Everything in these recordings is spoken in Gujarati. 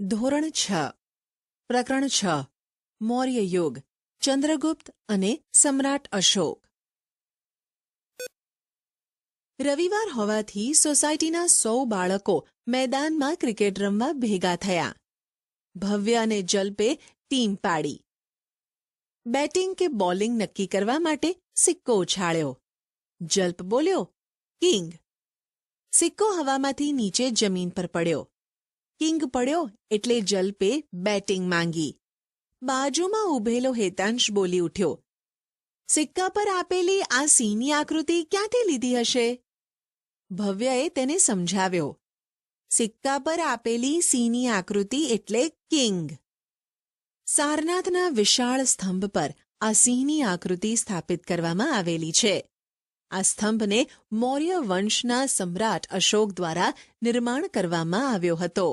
ધોરણ 6 પ્રકરણ 6 મૌર્ય યુગ ચંદ્રગુપ્ત અને સમ્રાટ અશોક. રવિવાર હોવાથી સોસાયટીના 100 બાળકો મેદાનમાં ક્રિકેટ રમવા ભેગા થયા. ભવ્ય અને જલ્પે ટીમ પાડી. બેટિંગ કે બોલિંગ નક્કી કરવા માટે સિક્કો ઉછાળ્યો. જલ્પ બોલ્યો, કિંગ. સિક્કો હવામાંથી નીચે જમીન પર પડ્યો. કિંગ પડ્યો એટલે જલ્પે બેટિંગ માંગી. બાજુમાં ઊભેલો હેતાંશ બોલી ઉઠ્યો, સિક્કા પર આપેલી આ સિંહની આકૃતિ ક્યાંથી લીધી હશે? ભવ્યએ તેને સમજાવ્યો, સિક્કા પર આપેલી સિંહની આકૃતિ એટલે કિંગ. સારનાથના વિશાળ સ્તંભ પર આ સિંહની આકૃતિ સ્થાપિત કરવામાં આવેલી છે. આ સ્તંભને મૌર્ય વંશના સમ્રાટ અશોક દ્વારા નિર્માણ કરવામાં આવ્યો હતો.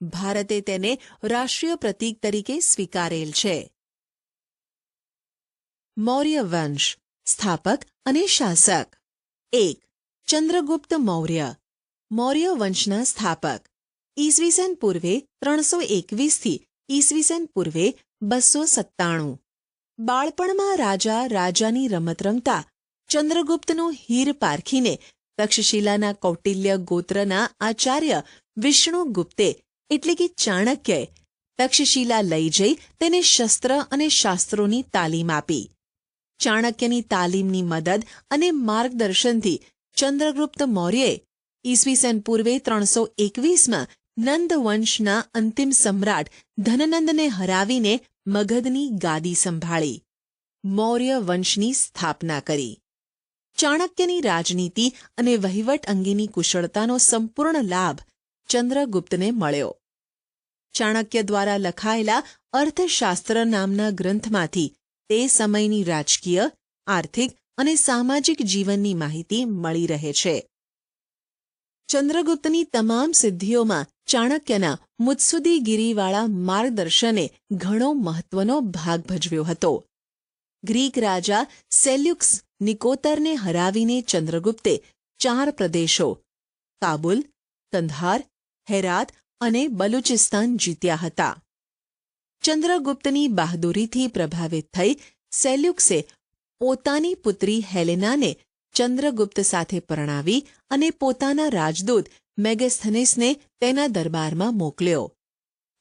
ભારતે તેને રાષ્ટ્રીય પ્રતીક તરીકે સ્વીકારેલ છે. મૌર્ય વંશ, સ્થાપક અને શાસક. 1. ચંદ્રગુપ્ત મૌર્ય, મૌર્ય વંશના સ્થાપક. ઈસવીસન પૂર્વે 321 થી ઈસવીસન પૂર્વે 297. બાળપણમાં રાજાની રમત રમતા ચંદ્રગુપ્તનો હીર પારખીને તક્ષશિલાના કૌટિલ્ય ગોત્રના આચાર્ય વિષ્ણુગુપ્તે એટલે કે ચાણક્યએ તક્ષશિલા લઈ જઈ તેને શસ્ત્ર અને શાસ્ત્રોની તાલીમ આપી. ચાણક્યની તાલીમની મદદ અને માર્ગદર્શનથી ચંદ્રગુપ્ત મૌર્યએ ઈસવીસન પૂર્વે 321માં નંદ વંશના અંતિમ સમ્રાટ ધનનંદને હરાવીને મગધની ગાદી સંભાળી. મૌર્ય વંશની સ્થાપના કરી. ચાણક્યની રાજનીતિ અને વહીવટ અંગેની કુશળતાનો સંપૂર્ણ લાભ ચંદ્રગુપ્તને મળ્યો. ચાણક્ય દ્વારા લખાયેલા અર્થશાસ્ત્ર નામના ગ્રંથમાંથી તે સમયની રાજકીય, આર્થિક અને સામાજિક જીવનની માહિતી મળી રહે છે. ચંદ્રગુપ્તની તમામ સિદ્ધિઓમાં ચાણક્યના મુત્સુદ્દીગીરીવાળા માર્ગદર્શને ઘણો મહત્વનો ભાગ ભજવ્યો હતો. ગ્રીક રાજા સેલ્યુકસ નિકોતરને હરાવીને ચંદ્રગુપ્તે 4 પ્રદેશો કાબુલ, કંધાર, હેરાત અને બલુચિસ્તાન જીત્યા હતા. ચંદ્રગુપ્તની બહાદુરીથી પ્રભાવિત થઈ સેલ્યુકસે પોતાની પુત્રી હેલેનાને ચંદ્રગુપ્ત સાથે પરણાવી અને પોતાના રાજદૂત મેગસ્થનેસને તેના દરબારમાં મોકલ્યો.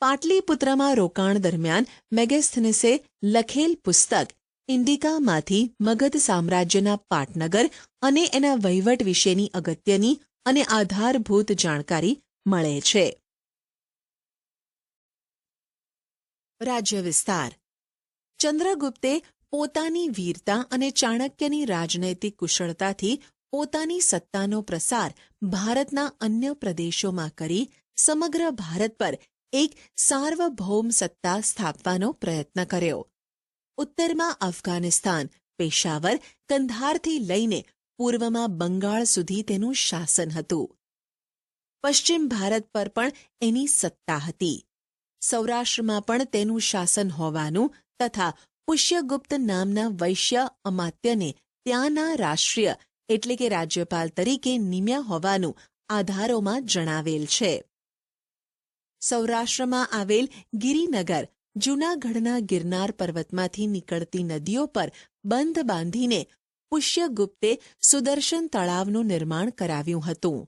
પાટલીપુત્રમાં રોકાણ દરમિયાન મેગસ્થનેસે લખેલ પુસ્તક ઇન્ડિકામાંથી મગધ સામ્રાજ્યના પાટનગર અને એના વહીવટ વિશેની અગત્યની અને આધારભૂત જાણકારી મળે છે. રાજ્ય વિસ્તાર. ચંદ્રગુપ્તે પોતાની વીરતા અને ચાણક્યની રાજનૈતિક કુશળતાથી પોતાની સત્તાનો પ્રસાર ભારતના અન્ય પ્રદેશોમાં કરી સમગ્ર ભારત પર એક સાર્વભૌમ સત્તા સ્થાપવાનો પ્રયત્ન કર્યો. ઉત્તરમાં અફઘાનિસ્તાન, પેશાવર, કંધારથી લઈને પૂર્વમાં બંગાળ સુધી તેનું શાસન હતું. પશ્ચિમ ભારત પર પણ એની સત્તા હતી. સૌરાષ્ટ્રમાં પણ તેનું શાસન હોવાનું તથા પુષ્યગુપ્ત નામના વૈશ્ય અમાત્યને ત્યાંના રાષ્ટ્રીય એટલે કે રાજ્યપાલ તરીકે નિમ્યા હોવાનું આધારોમાં જણાવેલ છે. સૌરાષ્ટ્રમાં આવેલ ગિરિનગર જૂનાગઢના ગિરનાર પર્વતમાંથી નીકળતી નદીઓ પર બંધ બાંધીને પુષ્યગુપ્તે સુદર્શન તળાવનું નિર્માણ કરાવ્યું હતું.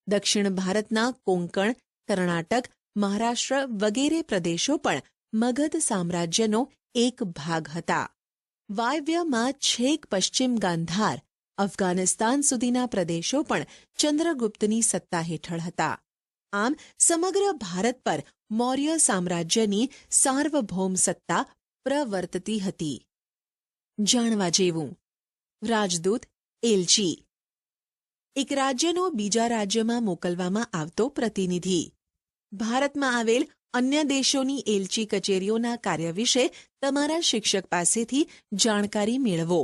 દક્ષિણ ભારતના કોંકણ, કર્ણાટક, મહારાષ્ટ્ર વગેરે પ્રદેશો પણ મગધ સામ્રાજ્યનો એક ભાગ હતા. વાયવ્યમાં છેક પશ્ચિમ ગાંધાર, અફઘાનિસ્તાન સુધીના પ્રદેશો પણ ચંદ્રગુપ્તની સત્તા હેઠળ હતા. આમ સમગ્ર ભારત પર મૌર્ય સામ્રાજ્યની સાર્વભૌમ સત્તા પ્રવર્તતી હતી. જાણવા જેવું. રાજદૂત, એલચી. એક રાજ્યનો બીજા રાજ્યમાં મોકલવામાં આવતો પ્રતિનિધિ. ભારતમાં આવેલ અન્ય દેશોની એલચી કચેરીઓના કાર્ય વિશે તમારા શિક્ષક પાસેથી જાણકારી મેળવો.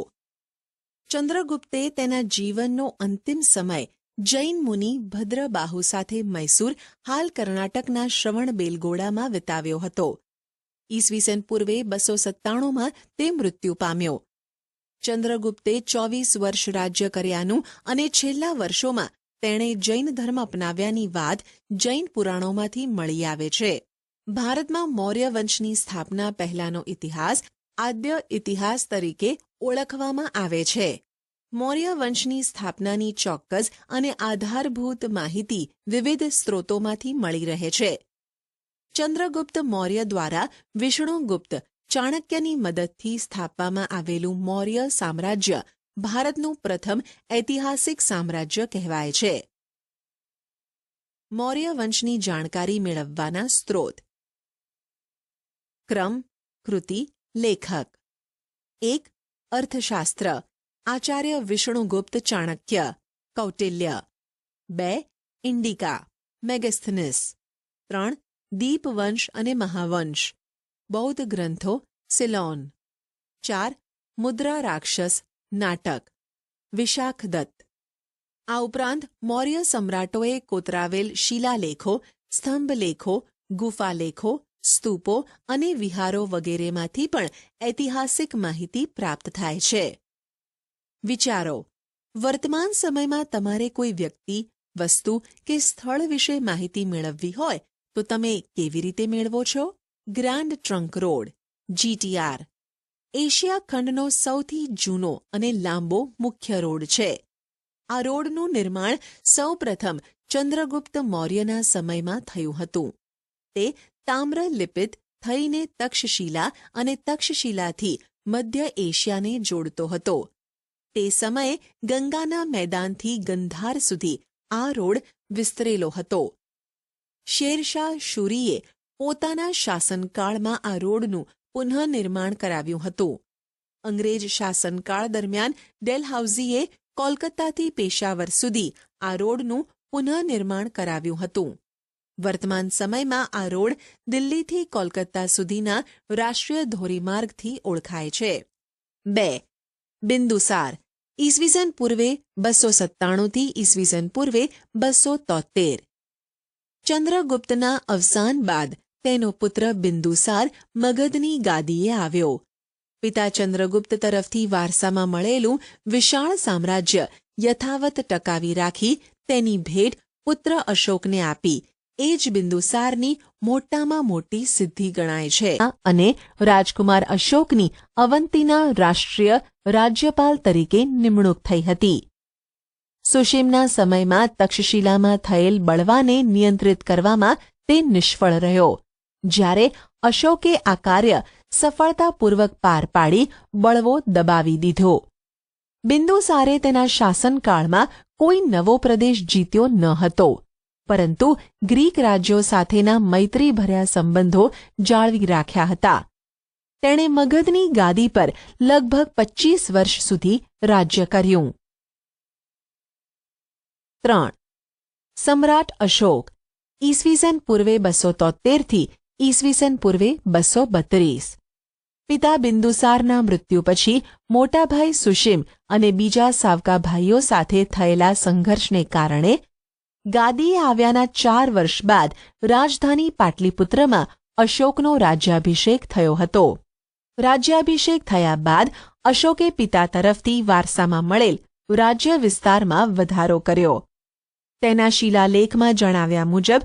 ચંદ્રગુપ્તે તેના જીવનનો અંતિમ સમય જૈન મુનિ ભદ્રબાહુ સાથે મૈસૂર, હાલ કર્ણાટકના શ્રવણબેલગોળામાં વિતાવ્યો હતો. ઈસવીસન પૂર્વે 297માં તે મૃત્યુ પામ્યો. ચંદ્રગુપ્તે 24 વર્ષ રાજ્ય કર્યાનું અને છેલ્લા વર્ષોમાં તેણે જૈન ધર્મ અપનાવ્યાની વાત જૈન પુરાણોમાંથી મળી આવે છે. ભારતમાં મૌર્ય વંશની સ્થાપના પહેલાનો ઇતિહાસ આદ્ય ઇતિહાસ તરીકે ઓળખવામાં આવે છે. મૌર્ય વંશની સ્થાપનાની ચોક્કસ અને આધારભૂત માહિતી વિવિધ સ્ત્રોતોમાંથી મળી રહે છે. ચંદ્રગુપ્ત મૌર્ય દ્વારા વિષ્ણુગુપ્ત ચાણક્યની મદદથી સ્થાપવામાં આવેલું મૌર્ય સામ્રાજ્ય ભારતનું પ્રથમ ઐતિહાસિક સામ્રાજ્ય કહેવાય છે. મૌર્ય વંશની જાણકારી મેળવવાના સ્ત્રોત. ક્રમ, કૃતિ, લેખક. 1. અર્થશાસ્ત્ર, આચાર્ય વિષ્ણુગુપ્ત ચાણક્ય, કૌટિલ્ય. 2. ઇન્ડિકા, મેગસ્થનીસ. 3. દીપવંશ અને મહાવંશ, બૌદ્ધ ગ્રંથો, સિલોન. 4. મુદ્રા રાક્ષસ, નાટક, વિશાખદત્ત. આ ઉપરાંત મૌર્ય સમ્રાટોએ કોતરાવેલ શિલાલેખો, સ્તંભલેખો, ગુફાલેખો, સ્તૂપો અને વિહારો વગેરેમાંથી પણ ઐતિહાસિક માહિતી પ્રાપ્ત થાય છે. વિચારો. વર્તમાન સમયમાં તમારે કોઈ વ્યક્તિ, વસ્તુ કે સ્થળ વિશે માહિતી મેળવવી હોય તો તમે કેવી રીતે મેળવો છો? Grand trunk road, GTR, Asia ખંડનો સૌથી જૂનો અને લાંબો મુખ્ય રોડ છે. આ રોડનું નિર્માણ સૌપ્રથમ ચંદ્રગુપ્ત મૌર્યના સમયમાં થયું હતું. તે તામ્રલિપિત થઈને તક્ષશિલા અને તક્ષશિલાથી મધ્ય એશિયાને જોડતો હતો. તે સમયે ગંગાના મેદાનથી ગંધાર સુધી આ રોડ વિસ્તરેલો હતો. શેરશાહ શૂરીએ પોતાના શાસનકાળમાં આ રોડનું પુનઃનિર્માણ કરાવ્યું હતું. અંગ્રેજ શાસનકાળ દરમિયાન ડેલહાઉસીએ કોલકાતાથી પેશાવર સુધી આ રોડનું પુનઃનિર્માણ કરાવ્યું હતું. વર્તમાન સમયમાં આ રોડ દિલ્હીથી કોલકાતા સુધીના રાષ્ટ્રીય ધોરીમાર્ગથી ઓળખાય છે. 2. બિંદુસાર, ઈસવીસન પૂર્વે 297 થી ઈસવીસન પૂર્વે 273. ચંદ્રગુપ્તના અવસાન બાદ તેનો પુત્ર બિંદુસાર મગધની ગાદીએ આવ્યો. પિતા ચંદ્રગુપ્ત તરફથી વારસામાં મળેલું વિશાળ સામ્રાજ્ય યથાવત ટકાવી રાખી તેની ભેટ પુત્ર અશોકને આપી એ જ બિંદુસારની મોટામાં મોટી સિદ્ધિ ગણાય છે. અને રાજકુમાર અશોકની અવંતીના રાષ્ટ્રીય રાજ્યપાલ તરીકે નિમણૂક થઈ હતી. સુશીમના સમયમાં તક્ષશિલામાં થયેલ બળવાને નિયંત્રિત કરવામાં તે નિષ્ફળ રહ્યો. જ્યારે અશોકે આ કાર્ય સફળતાપૂર્વક પાર પાડી બળવો દબાવી દીધો. બિંદુસારે તેના શાસનકાળમાં કોઈ નવો પ્રદેશ જીત્યો ન હતો, પરંતુ ગ્રીક રાજ્યો સાથેના મૈત્રીભર્યા સંબંધો જાળવી રાખ્યા હતા. તેણે મગધની ગાદી પર લગભગ 25 વર્ષ સુધી રાજ્ય કર્યું. 3. સમ્રાટ અશોક, ઈસવીસન પૂર્વે 273 થી ઈસવીસન પૂર્વે 232. પિતા બિંદુસારના મૃત્યુ પછી મોટાભાઈ સુશીમ અને બીજા સાવકા ભાઈઓ સાથે થયેલા સંઘર્ષને કારણે ગાદીએ આવ્યાના 4 વર્ષ બાદ રાજધાની પાટલીપુત્રમાં અશોકનો રાજ્યાભિષેક થયો હતો. રાજ્યાભિષેક થયા બાદ અશોકે પિતા તરફથી વારસામાં મળેલ રાજ્ય વિસ્તારમાં વધારો કર્યો. તેના શિલાલેખમાં જણાવ્યા મુજબ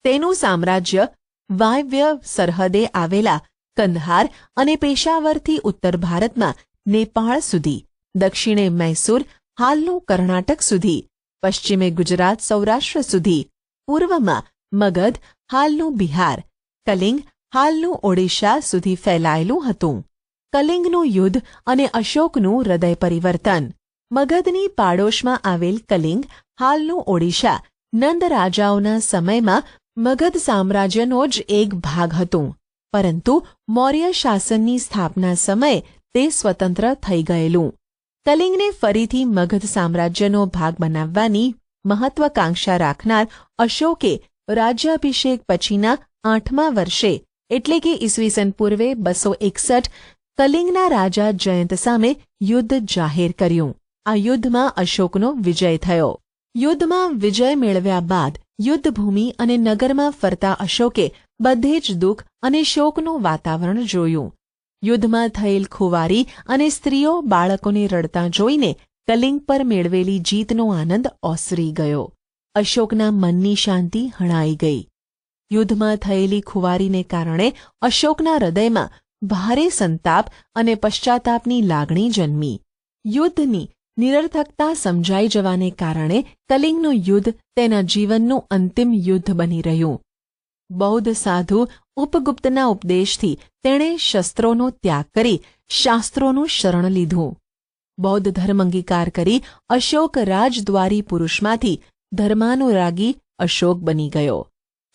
તેનું સામ્રાજ્ય વાયવ્ય સરહદે આવેલા કંદહાર અને પેશાવરથી ઉત્તર ભારતમાં નેપાળ સુધી, દક્ષિણે મૈસૂર હાલનું કર્ણાટક સુધી, પશ્ચિમે ગુજરાત સૌરાષ્ટ્ર સુધી, પૂર્વમાં મગધ હાલનું બિહાર, કલિંગ હાલનું ઓડિશા સુધી ફેલાયેલું હતું. કલિંગનું યુદ્ધ અને અશોકનું હૃદય પરિવર્તન. મગધની પાડોશમાં આવેલ કલિંગ હાલનું ઓડિશા નંદ રાજાઓના સમયમાં મગધ સામ્રાજ્યનો જ એક ભાગ હતું, પરંતુ મૌર્ય શાસનની સ્થાપના સમયે તે સ્વતંત્ર થઈ ગયેલું. કલિંગને ફરીથી મગધ સામ્રાજ્યનો ભાગ બનાવવાની મહત્વાકાંક્ષા રાખનાર અશોકે રાજ્યાભિષેક પછીના 8મા વર્ષે એટલે કે ઈસવીસન પૂર્વે 261 કલિંગના રાજા જયંત સામે યુદ્ધ જાહેર કર્યું. આ યુદ્ધમાં અશોકનો વિજય થયો. યુદ્ધમાં વિજય મેળવ્યા બાદ યુદ્ધભૂમિ અને નગરમાં ફરતા અશોકે બધે જ દુઃખ અને શોકનું વાતાવરણ જોયું. યુદ્ધમાં થયેલ ખુવારી અને સ્ત્રીઓ બાળકોને રડતા જોઈને કલિંગ પર મેળવેલી જીતનો આનંદ ઓસરી ગયો. અશોકના મનની શાંતિ હણાઈ ગઈ. યુદ્ધમાં થયેલી ખુવારીને કારણે અશોકના હૃદયમાં ભારે સંતાપ અને પશ્ચાતાપની લાગણી જન્મી. યુદ્ધની નિરર્થકતા સમજાઈ જવાને કારણે કલિંગનું યુદ્ધ તેના જીવનનું અંતિમ યુદ્ધ બની રહ્યું. બૌદ્ધ સાધુ ઉપગુપ્તના ઉપદેશથી તેણે શસ્ત્રોનો ત્યાગ કરી શાસ્ત્રોનું શરણ લીધું. બૌદ્ધ ધર્મ અંગીકાર કરી અશોક રાજદ્વારી પુરુષમાંથી ધર્માનુરાગી અશોક બની ગયો.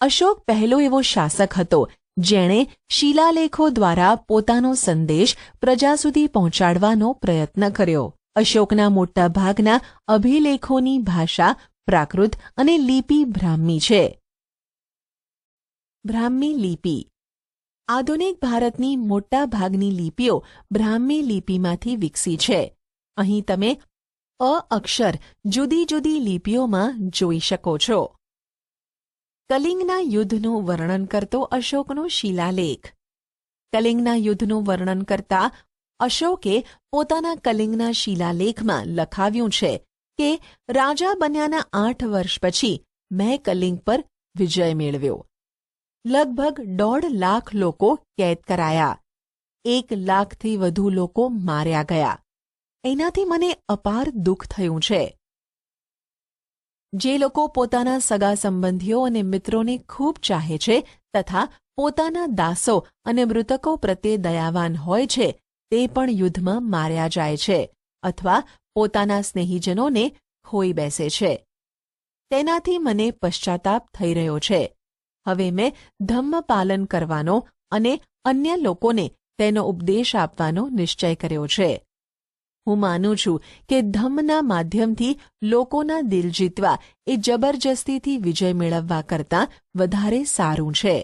અશોક પહેલો એવો શાસક હતો જેણે શિલાલેખો દ્વારા પોતાનો સંદેશ પ્રજા સુધી પહોંચાડવાનો પ્રયત્ન કર્યો. અશોકના મોટા ભાગના અભિલેખોની ભાષા પ્રાકૃત અને લિપિ બ્રાહ્મી છે. બ્રાહ્મી લિપિ આધુનિક ભારતની મોટા ભાગની લિપિઓ બ્રાહ્મી લિપિમાંથી વિકસી છે. અહીં તમે અ અક્ષર જુદી જુદી લિપિઓમાં જોઈ શકો છો. કલિંગના યુદ્ધનું વર્ણન કરતો અશોકનો શિલાલેખ. કલિંગના યુદ્ધનું વર્ણન કરતા અશોકે પોતાના કલિંગના શિલાલેખમાં લખાવ્યું છે કે રાજા બન્યાના 8 વર્ષ પછી મેં કલિંગ પર વિજય મેળવ્યો. લગભગ 1.5 લાખ લોકો કેદ કરાયા. 1 લાખથી વધુ લોકો માર્યા ગયા. એનાથી મને અપાર દુઃખ થયું છે. જે લોકો પોતાના સગા સંબંધીઓ અને મિત્રોને ખૂબ ચાહે છે તથા પોતાના દાસો અને મૃતકો પ્રત્યે દયાવાન હોય છે તે પણ યુદ્ધમાં માર્યા જાય છે અથવા પોતાના સ્નેહીજનોને ખોઈ બેસે છે. તેનાથી મને પશ્ચાતાપ થઈ રહ્યો છે. હવે મેં ધમ્મ પાલન કરવાનો અને અન્ય લોકોને તેનો ઉપદેશ આપવાનો નિશ્ચય કર્યો છે. હું માનું છું કે ધમ્મના માધ્યમથી લોકોના દિલ જીતવા એ જબરજસ્તીથી વિજય મેળવવા કરતાં વધારે સારું છે.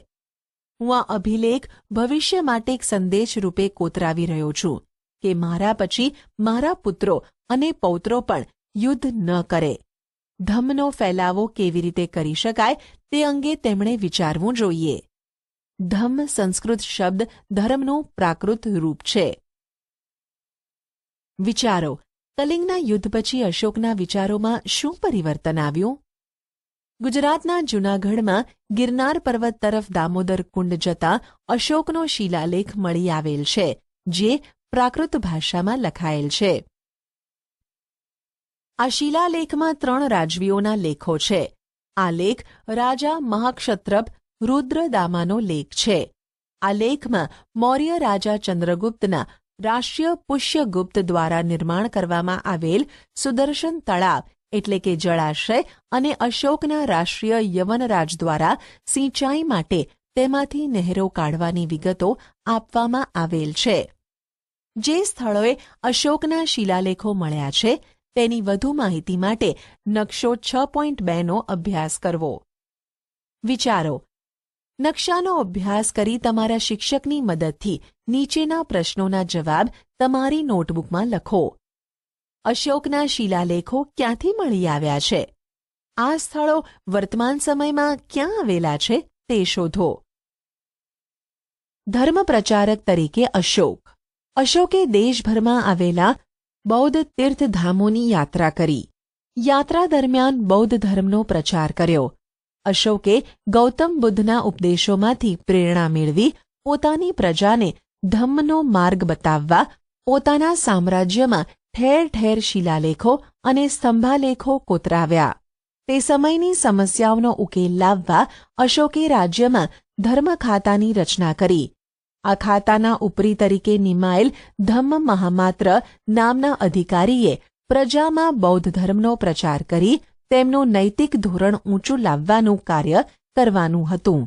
હું આ અભિલેખ ભવિષ્ય માટે એક સંદેશ રૂપે કોતરાવી રહ્યો છું કે મારા પછી મારા પુત્રો અને પૌત્રો પણ યુદ્ધ ન કરે. ધમ્મનો ફેલાવો કેવી રીતે કરી શકાય તે અંગે તેમણે વિચારવું જોઈએ. ધમ્મ સંસ્કૃત શબ્દ ધર્મનું પ્રાકૃત રૂપ છે. વિચારો. કલિંગના યુદ્ધ પછી અશોકના વિચારોમાં શું પરિવર્તન આવ્યું? ગુજરાતના જૂનાગઢમાં ગિરનાર પર્વત તરફ દામોદર કુંડ જતા અશોકનો શિલાલેખ મળી આવેલ છે જે પ્રાકૃત ભાષામાં લખાયેલ છે. આ શિલાલેખમાં 3 રાજવીઓના લેખો છે. આ લેખ રાજા મહાક્ષત્રપ રુદ્રદામાનો લેખ છે. આ લેખમાં મૌર્ય રાજા ચંદ્રગુપ્તના રાષ્ટ્રીય પુષ્યગુપ્ત દ્વારા નિર્માણ કરવામાં આવેલ સુદર્શન તળાવ એટલે કે જળાશય અને અશોકના રાષ્ટ્રીય યવનરાજ દ્વારા સિંચાઈ માટે તેમાંથી નહેરો કાઢવાની વિગતો આપવામાં આવેલ છે. જે સ્થળોએ અશોકના શિલાલેખો મળ્યા છે તેની વધુ માહિતી માટે નકશો 6.2નો અભ્યાસ કરવો. વિચારો. નકશાનો અભ્યાસ કરી તમારા શિક્ષકની મદદથી નીચેના પ્રશ્નોના જવાબ તમારી નોટબુકમાં લખો. અશોકના શિલાલેખો ક્યાંથી મળી આવ્યા છે? આ સ્થળો વર્તમાન સમયમાં ક્યાં આવેલા છે તે શોધો. ધર્મ પ્રચારક તરીકે અશોક. અશોકે દેશભરમાં આવેલા બૌદ્ધ તીર્થધામોની યાત્રા કરી. યાત્રા દરમિયાન બૌદ્ધ ધર્મનો પ્રચાર કર્યો. અશોકે ગૌતમ બુદ્ધના ઉપદેશોમાંથી પ્રેરણા મેળવી પોતાની પ્રજાને ધમ્મનો માર્ગ બતાવવા પોતાના સામ્રાજ્યમાં ઠેર ઠેર શિલાલેખો અને સ્તંભાલેખો કોતરાવ્યા. તે સમયની સમસ્યાઓનો ઉકેલ લાવવા અશોકે રાજ્યમાં ધર્મ ખાતાની રચના કરી. આ ખાતાના ઉપરી તરીકે નિમાયેલ ધમ્મ મહામાત્ર નામના અધિકારીએ પ્રજામાં બૌદ્ધ ધર્મનો પ્રચાર કરી તેમનું નૈતિક ધોરણ ઊંચું લાવવાનું કાર્ય કરવાનું હતું.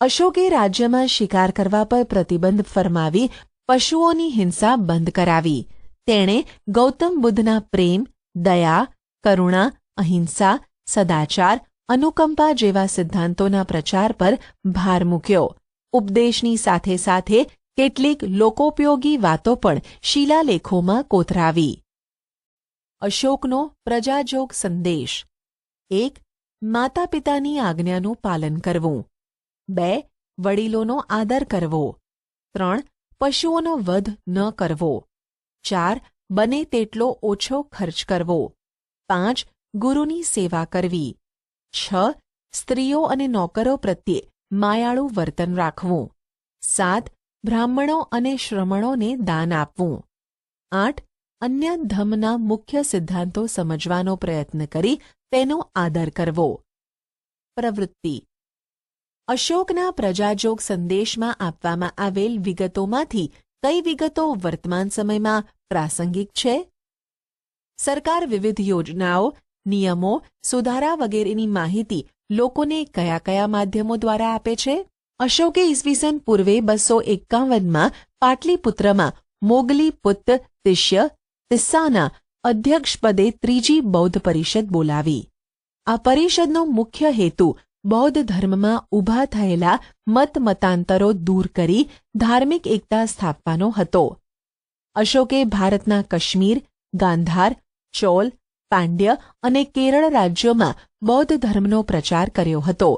અશોકે રાજ્યમાં શિકાર કરવા પર પ્રતિબંધ ફરમાવી પશુઓની હિંસા બંધ કરાવી. તેણે ગૌતમ બુદ્ધના પ્રેમ, દયા, કરુણા, અહિંસા, સદાચાર, અનુકંપા જેવા સિદ્ધાંતોના પ્રચાર પર ભાર મૂક્યો. ઉપદેશની સાથે સાથે કેટલીક લોકોપયોગી વાતો પણ શિલાલેખોમાં કોતરાવી. અશોકનો પ્રજાજોગ સંદેશ. 1. માતા પિતાની આજ્ઞાનું પાલન કરવું. 2. વડીલોનો આદર કરવો. 3. પશુઓનો વધ ન કરવો. 4. બને તેટલો ઓછો ખર્ચ કરવો. 5. ગુરુની સેવા કરવી. 6. સ્ત્રીઓ અને નોકરો પ્રત્યે માયાળું વર્તન રાખવું. 7. બ્રાહ્મણો અને શ્રમણોને દાન આપવું. 8. અન્ય ધર્મના મુખ્ય સિદ્ધાંતો સમજવાનો પ્રયત્ન કરી તેનો આદર કરવો. પ્રવૃત્તિ. અશોકના પ્રજાજોગ સંદેશમાં આપવામાં આવેલ વિગતોમાંથી કઈ વિગતો વર્તમાન સમયમાં પ્રાસંગિક છે? સરકાર વિવિધ યોજનાઓ, નિયમો, સુધારા વગેરેની માહિતી લોકોને કયા કયા માધ્યમો દ્વારા આપે છે? અશોકે ઈસવીસન પૂર્વે 251માં પાટલીપુત્રમાં મોગલીપુત્ત તિસ્સાના અધ્યક્ષપદે ત્રીજી બૌદ્ધ પરિષદ બોલાવી. આ પરિષદનો મુખ્ય હેતુ બૌદ્ધ ધર્મમાં ઊભા થયેલા મતાંતરો દૂર કરી ધાર્મિક એકતા સ્થાપવાનો હતો. અશોકે ભારતના કાશ્મીર, ગાંધાર, ચોલ, પાંડ્ય અને કેરળ રાજ્યોમાં બૌદ્ધ ધર્મનો પ્રચાર કર્યો હતો.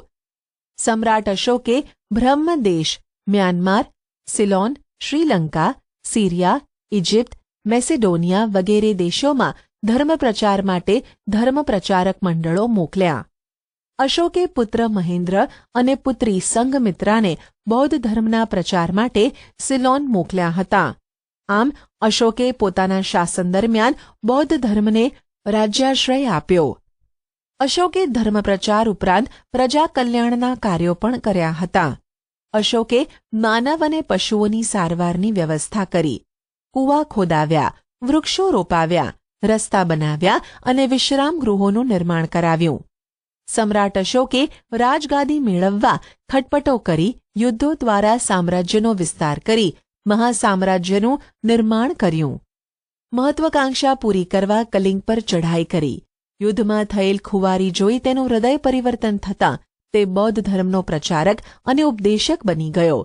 સમ્રાટ અશોકે Brahmadesh, Myanmar, Ceylon, Sri Lanka, Syria, Egypt, Macedonia વગેરે દેશોમાં ધર્મપ્રચાર માટે ધર્મપ્રચારક મંડળો મોકલ્યા. અશોકે પુત્ર મહેન્દ્ર અને પુત્રી સંઘમિત્રાને બૌદ્ધ ધર્મના પ્રચાર માટે સિલોન મોકલ્યા હતા. આમ અશોકે પોતાના શાસન દરમિયાન બૌદ્ધ ધર્મને રાજ્યાશ્રય આપ્યો. અશોકે ધર્મપ્રચાર ઉપરાંત પ્રજા કલ્યાણના કાર્યો પણ કર્યા હતા. અશોકે માનવ અને પશુઓની સારવારની વ્યવસ્થા કરી. કૂવા ખોદાવ્યા, વૃક્ષો રોપાવ્યા, રસ્તા બનાવ્યા અને વિશ્રામ ગૃહોનું નિર્માણ કરાવ્યું. સમ્રાટ અશોકે રાજગાદી મેળવવા ખટપટો કરી યુદ્ધો દ્વારા સામ્રાજ્યનો વિસ્તાર કરી મહાસામ્રાજ્યનું નિર્માણ કર્યું. મહત્વાકાંક્ષા પૂરી કરવા કલિંગ પર ચઢાઈ કરી. યુદ્ધમાં થયેલ ખુવારી જોઈ તેનું હૃદય પરિવર્તન થતાં તે બૌદ્ધ ધર્મનો પ્રચારક અને ઉપદેશક બની ગયો.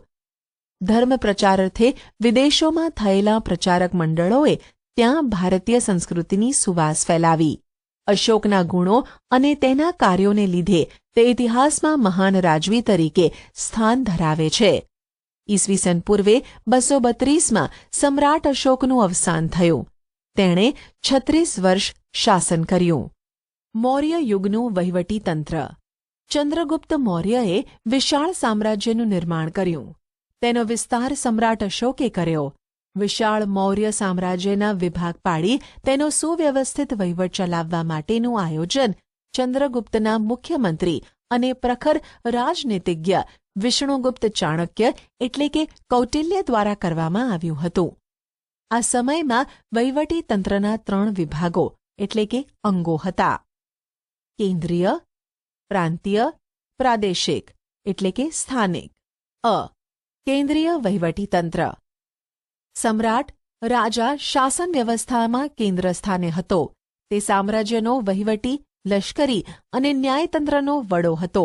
ધર્મ પ્રચારાર્થે વિદેશોમાં થયેલા પ્રચારક મંડળોએ ત્યાં ભારતીય સંસ્કૃતિની સુવાસ ફેલાવી. અશોકના ગુણો અને તેના કાર્યોને લીધે તે ઇતિહાસમાં મહાન રાજવી તરીકે સ્થાન ધરાવે છે. ઈસવીસન પૂર્વે 232માં સમ્રાટ અશોકનું અવસાન થયું. તેણે 36 વર્ષ શાસન કર્યું. મૌર્ય યુગનું વહીવટી તંત્ર. ચંદ્રગુપ્ત મૌર્યએ વિશાળ સામ્રાજ્યનું નિર્માણ કર્યું. તેનો વિસ્તાર સમ્રાટ અશોકે કર્યો. વિશાળ મૌર્ય સામ્રાજ્યના વિભાગ પાડી તેનો સુવ્યવસ્થિત વહીવટ ચલાવવા માટેનું આયોજન ચંદ્રગુપ્તના મુખ્યમંત્રી અને પ્રખર રાજનીતિજ્ઞ વિષ્ણુગુપ્ત ચાણક્ય એટલે કે કૌટિલ્ય દ્વારા કરવામાં આવ્યું હતું. આ સમયમાં વહીવટી તંત્રના 3 વિભાગો એટલે કે અંગો હતા. કેન્દ્રીય, પ્રાંતીય, પ્રાદેશિક એટલે કે સ્થાનિક. કેન્દ્રીય વહીવટી તંત્ર. સમ્રાટ રાજા શાસન વ્યવસ્થામાં કેન્દ્ર સ્થાને હતો. તે સામ્રાજ્યનો વહીવટી, લશ્કરી અને ન્યાયતંત્રનો વડો હતો.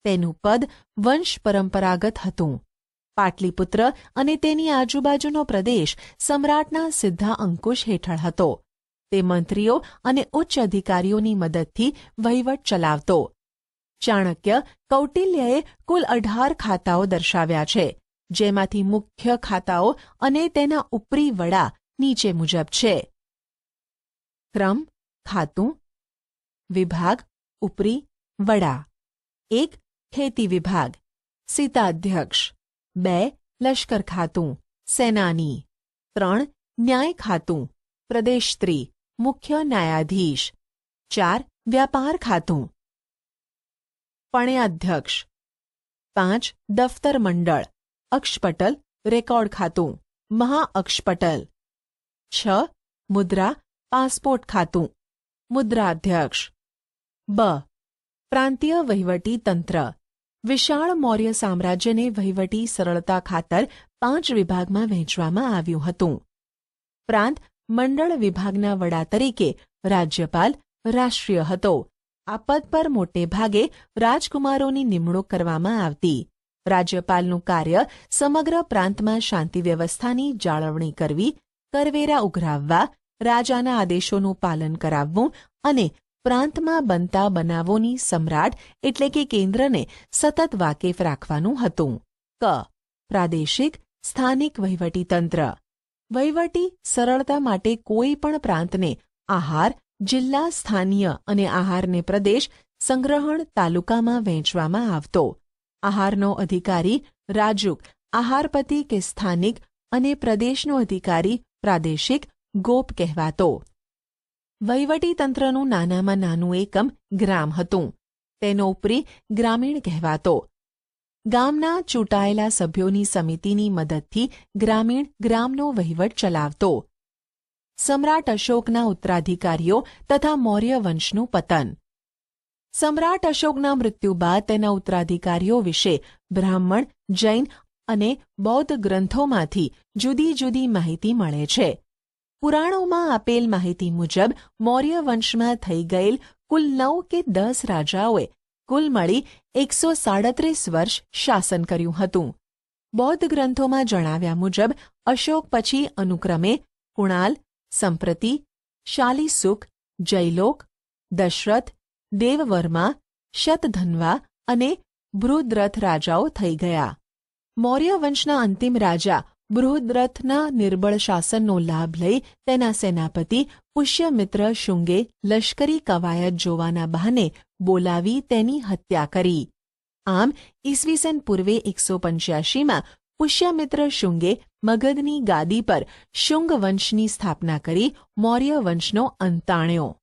તેનું પદ વંશ પરંપરાગત હતું. પાટલીપુત્ર અને તેની આજુબાજુનો પ્રદેશ સમ્રાટના સીધા અંકુશ હેઠળ હતો. તે મંત્રીઓ અને ઉચ્ચ અધિકારીઓની મદદથી વહીવટ ચલાવતો. ચાણક્ય, કૌટિલ્યએ કુલ 18 ખાતાઓ દર્શાવ્યા છે, જેમાંથી મુખ્ય ખાતાઓ અને તેના ઉપરી વડા નીચે મુજબ છે. ક્રમ, ખાતું, વિભાગ, ઉપરી, વડા. 1. ખેતી વિભાગ, સીતાધ્યક્ષ. 2. લશ્કર ખાતું, સેનાની. 3. ન્યાય ખાતું, પ્રદેશત્રી, મુખ્ય ન્યાયાધીશ. 4. વ્યાપાર ખાતું, પણ્યાધ્યક્ષ. 5. દફતર મંડળ, અક્ષપટલ, રેકોર્ડ ખાતું, મહાઅક્ષપટલ. 6. મુદ્રા, પાસપોર્ટ ખાતું, મુદ્રાધ્યક્ષ. બ. પ્રાંતીય વહીવટી તંત્ર. વિશાળ મૌર્ય સામ્રાજ્યને વહીવટી સરળતા ખાતર 5 વિભાગમાં વહેંચવામાં આવ્યું હતું. પ્રાંત મંડળ વિભાગના વડા તરીકે રાજ્યપાલ રાષ્ટ્રીય હતો. આ પદ પર મોટે ભાગે રાજકુમારોની નિમણૂક કરવામાં આવતી. રાજ્યપાલનું કાર્ય સમગ્ર પ્રાંતમાં શાંતિ વ્યવસ્થાની જાળવણી કરવી, કરવેરા ઉઘરાવવા, રાજાના આદેશોનું પાલન કરાવવું અને પ્રાંતમાં બનતા બનાવોની સમ્રાટ એટલે કે કેન્દ્રને સતત વાકેફ રાખવાનું હતું. ક. પ્રાદેશિક સ્થાનિક વહીવટીતંત્ર. વહીવટી સરળતા માટે કોઈ પણ પ્રાંતને આહાર જિલ્લા સ્થાનીય અને આહારને પ્રદેશ સંગ્રહણ તાલુકામાં વહેંચવામાં આવતો. આહારનો અધિકારી રાજુક, આહારપતિ કે સ્થાનિક અને પ્રદેશનો અધિકારી પ્રાદેશિક ગોપ કહેવાતો. વહીવટીતંત્રનું નાનામાં નાનું એકમ ગ્રામ હતું. તેનો ઉપરી ગ્રામીણ કહેવાતો. ગામના ચૂંટાયેલા સભ્યોની સમિતિની મદદથી ગ્રામીણ ગ્રામનો વહીવટ ચલાવતો. સમ્રાટ અશોકના ઉત્તરાધિકારીઓ તથા મૌર્ય વંશનું પતન. સમ્રાટ અશોકના મૃત્યુ બાદ તેના ઉત્તરાધિકારીઓ વિશે બ્રાહ્મણ, જૈન અને બૌદ્ધ ગ્રંથોમાંથી જુદી જુદી માહિતી મળે છે. પુરાણોમાં આપેલ માહિતી મુજબ મૌર્ય વંશમાં થઈ ગયેલ કુલ 9 કે 10 રાજાઓએ કુલ મળી 137 વર્ષ શાસન કર્યું હતું. બૌદ્ધ ગ્રંથોમાં જણાવ્યા મુજબ અશોક પછી અનુક્રમે કુણાલ, સંપ્રતિ, શાલિસુક, જયલોક, દશરથ, દેવવર્મા, શતધન્વા અને બૃહદ્રથ રાજાઓ થઈ ગયા. મૌર્ય વંશના અંતિમ રાજા બૃહદ્રથના નિર્બળ શાસનનો લાભ લઈ તેના સેનાપતિ પુષ્યમિત્ર શુંગે લશ્કરી કવાયત જોવાના બહાને બોલાવી તેની હત્યા કરી. આમ ઈસવીસન પૂર્વે 185માં પુષ્યમિત્ર શુંગે મગધની ગાદી પર શુંગ વંશની સ્થાપના કરી મૌર્ય વંશનો અંત આણ્યો.